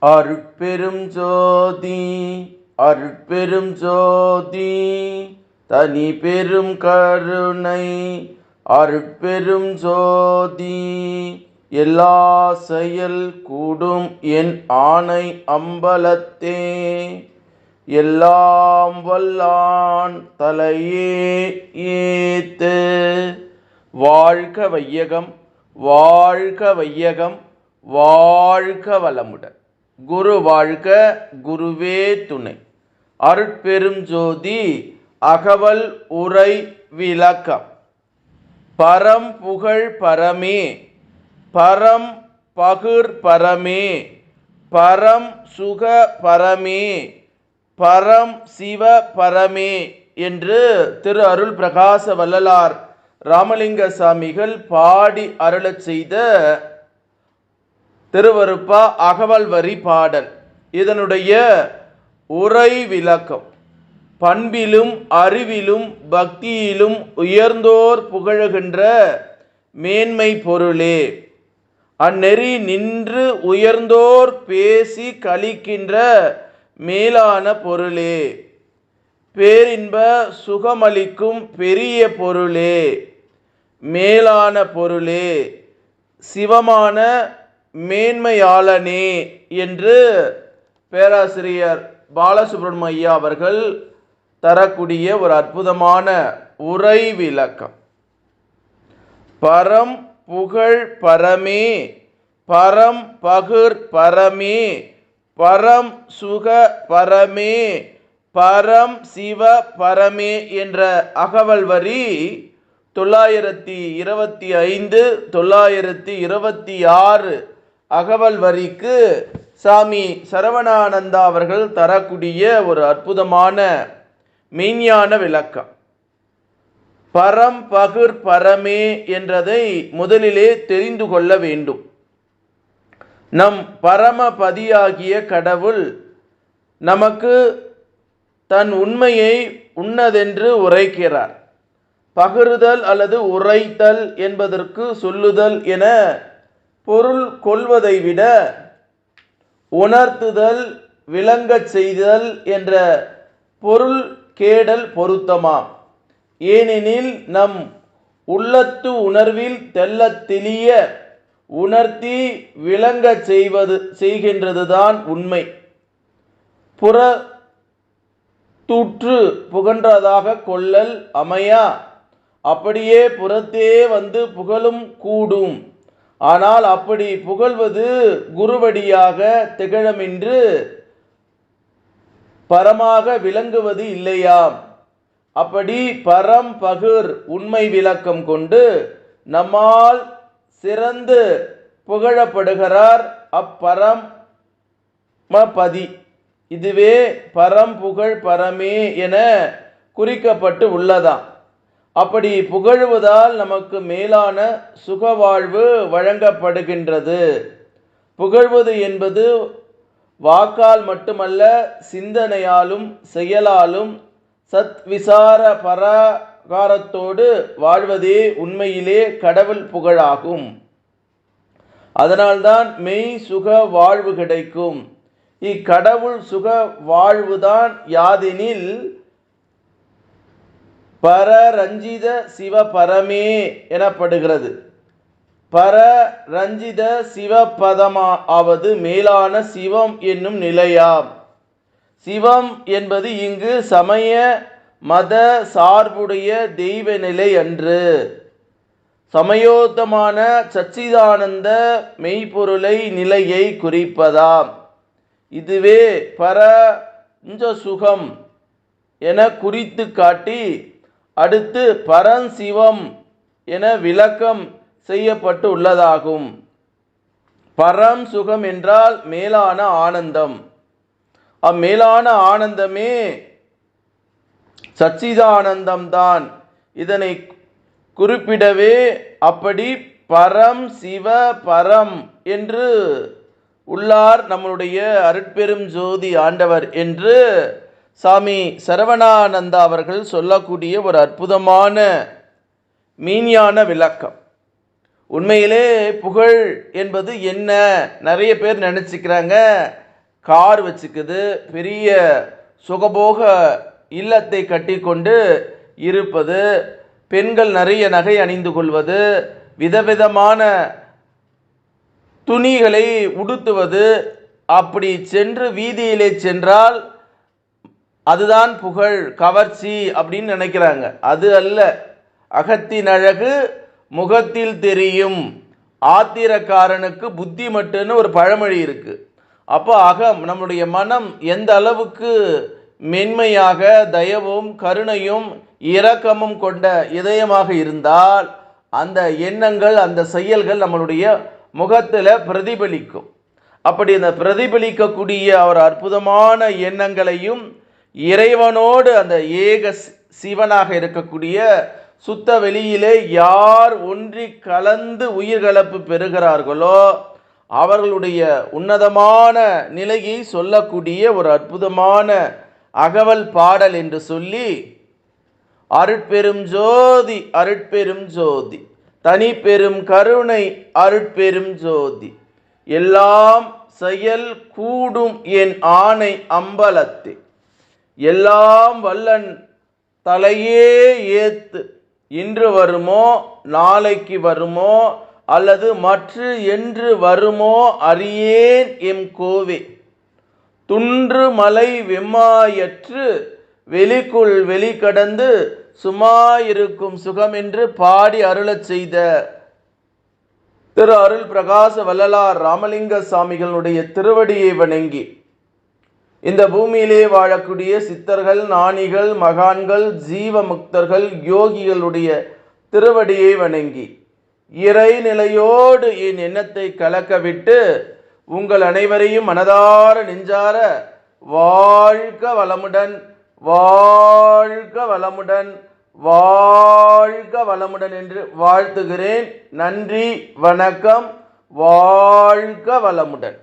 அருட்பெரும் ஜோதி அருட்பெரும் ஜோதி தனி பெரும் கருணை அருட்பெரும் ஜோதி எல்லா செயல் கூடும் என் ஆணை அம்பலத்தே எல்லாம் வல்லான் தலையே ஏத்து. வாழ்க வையகம், வாழ்க வையகம், வாழ்க வளமுடன். குரு வாழ்க, குருவே துணை. அருட்பெரும் ஜோதி அகவல் உரை விளக்கம். பரம் புகழ் பரமே, பரம் பகுர் பரமே, பரம் சுக பரமே, பரம் சிவ பரமே என்று திரு அருள் பிரகாச வள்ளலார் ராமலிங்க சாமிகள் பாடி அருளச் செய்த திருவருப்பா அகவல் வரி பாடல். இதனுடைய உரை விளக்கம். பண்பிலும் அறிவிலும் பக்தியிலும் உயர்ந்தோர் புகழுகின்ற மேன்மை பொருளே, அந்நெறி நின்று உயர்ந்தோர் பேசி கழிக்கின்ற மேலான பொருளே, பேரின்ப சுகமளிக்கும் பெரிய பொருளே, மேலான பொருளே, சிவமான மேன்மையாளனே என்று பேராசிரியர் பாலசுப்ரமணியம் ஐயா அவர்கள் தரக்கூடிய ஒரு அற்புதமான உரை விளக்கம். பரம் புகழ் பரமே, பரம் பகுர் பரமே, பரம் சுக பரமே, பரம் சிவ பரமே என்ற அகவல் வரி 925 926 அகவல் வரிக்கு சாமி சரவணானந்தா அவர்கள் தரக்கூடிய ஒரு அற்புதமான மெய்ஞான விளக்கம். பரம் பகுர் பரமே என்றதை முதலிலே தெரிந்து கொள்ள வேண்டும். நம் பரமபதியாகிய கடவுள் நமக்கு தன் உண்மையை உன்னதென்று உரைக்கிறார். பகிர்தல் அல்லது உரைத்தல் என்பதற்கு சொல்லுதல் என பொருள் கொள்வதை விட உணர்த்துதல், விளங்கச் செய்தல் என்ற பொருள் கேடல் பொருத்தமாம். ஏனெனில் நம் உள்ளத்து உணர்வில் தெள்ளத் தெளிய உணர்த்தி விளங்கச் செய்கின்றதுதான் உண்மை. புற தூற்று புகன்றதாக கொள்ளல் அமையா, அப்படியே புறத்தே வந்து புகழும் கூடும். ஆனால் அப்படி புகழ்வது குருவடியாக திகழமென்று பரமாக விளங்குவது இல்லையாம். அப்படி பரம் பகுர் உண்மை விளக்கம் கொண்டு நம்மால் சிறந்து புகழப்படுகிறார் அப்பரமபதி. இதுவே பரம் புகழ் பரமே என குறிக்கப்பட்டு உள்ளதாம். அப்படி புகழுவதால் நமக்கு மேலான சுகவாழ்வு வழங்கப்படுகின்றது. புகழ்வது என்பது வாக்கால் மட்டுமல்ல, சிந்தனையாலும் செயலாலும் சத் விசார பராகாரத்தோடு வாழ்வதே உண்மையிலே கடவுள் புகழாகும். அதனால்தான் மெய் சுக வாழ்வு கிடைக்கும். இக்கடவுள் சுக வாழ்வுதான் யாதெனில் பரரஞ்சித சிவ பரமே எனப்படுகிறது. பரரஞ்சித சிவபதமாவது மேலான சிவம் என்னும் நிலையாம். சிவம் என்பது இங்கு சமய மத சார்புடைய தெய்வ நிலை அன்று, சமயோத்தமான சச்சிதானந்த மெய்ப்பொருளை நிலையை குறிப்பதாம். இதுவே பரஞ்ச சுகம் என குறித்து காட்டி அடுத்து பரஞ்சிவம் என விளக்கம் செய்யப்பட்டு உள்ளதாகும். பரம் சுகம் என்றால் மேலான ஆனந்தம். அம்மேலான ஆனந்தமே சச்சிதானந்தம்தான். இதனை குறிப்பிடவே அப்படி பரம் சிவ பரம் என்று உள்ளார் நம்முடைய அருட்பெரும் ஜோதி ஆண்டவர் என்று சாமி சரவணானந்தா அவர்கள் சொல்லக்கூடிய ஒரு அற்புதமான மீஞான விளக்கம். உண்மையிலே புகழ் என்பது என்ன? நிறைய பேர் நினச்சிக்கிறாங்க, கார் வச்சுக்குது, பெரிய சுகபோக இல்லத்தை கட்டி கொண்டு இருப்பது, பெண்கள் நிறைய நகை அணிந்து கொள்வது, விதவிதமான துணிகளை உடுத்துவது, அப்படி சென்று வீதியிலே சென்றால் அதுதான் புகழ், கவர்ச்சி அப்படின்னு நினைக்கிறாங்க. அது அல்ல. அகத்தின் அழகு முகத்தில் தெரியும், ஆத்திரக்காரனுக்கு புத்தி மட்டுன்னு ஒரு பழமொழி இருக்கு. அப்போ நம்முடைய மனம் எந்த அளவுக்கு மென்மையாக தயவும் கருணையும் இரக்கமும் கொண்ட இதயமாக இருந்தால் அந்த எண்ணங்கள் அந்த செயல்கள் நம்மளுடைய முகத்தில் பிரதிபலிக்கும். அப்படி அந்த பிரதிபலிக்கக்கூடிய ஒரு அற்புதமான எண்ணங்களையும் இறைவனோடு அந்த ஏக சிவனாக இருக்கக்கூடிய சுத்த வெளியிலே யார் ஒன்றி கலந்து உயிர்கலப்பு பெறுகிறார்களோ அவர்களுடைய உன்னதமான நிலையை சொல்லக்கூடிய ஒரு அற்புதமான அகவல் பாடல் என்று சொல்லி, அருட்பெரும் ஜோதி அருட்பெரும் ஜோதி தனி பெரும் கருணை அருட்பெரும் ஜோதி எல்லாம் செயல் கூடும் என் ஆணை அம்பலத்தே எல்லாம் வல்லன் தலையே ஏத்து இன்று வருமோ நாளைக்கு வருமோ அல்லது மற்ற என்று வருமோ அறியேன் எம் கோவே துன்று மலை வெம்மாயற்று வெளிக்குள் வெளிக்கடந்து சும்மாயிருக்கும் சுகம் என்று பாடி அருளச் செய்த திரு அருள் பிரகாச வள்ளலார் ராமலிங்க சாமிகளுடைய திருவடியை வணங்கி, இந்த பூமியிலே வாழக்கூடிய சித்தர்கள், ஞானிகள், மகான்கள், ஜீவ முக்தர்கள், யோகிகளுடைய திருவடியை வணங்கி இறைநிலையோடு என் எண்ணத்தை கலக்க விட்டு உங்கள் அனைவரையும் மனதார நெஞ்சார வாழ்க வளமுடன், வாழ்க வளமுடன், வாழ்க வளமுடன் என்று வாழ்த்துகிறேன். நன்றி, வணக்கம். வாழ்க வளமுடன்.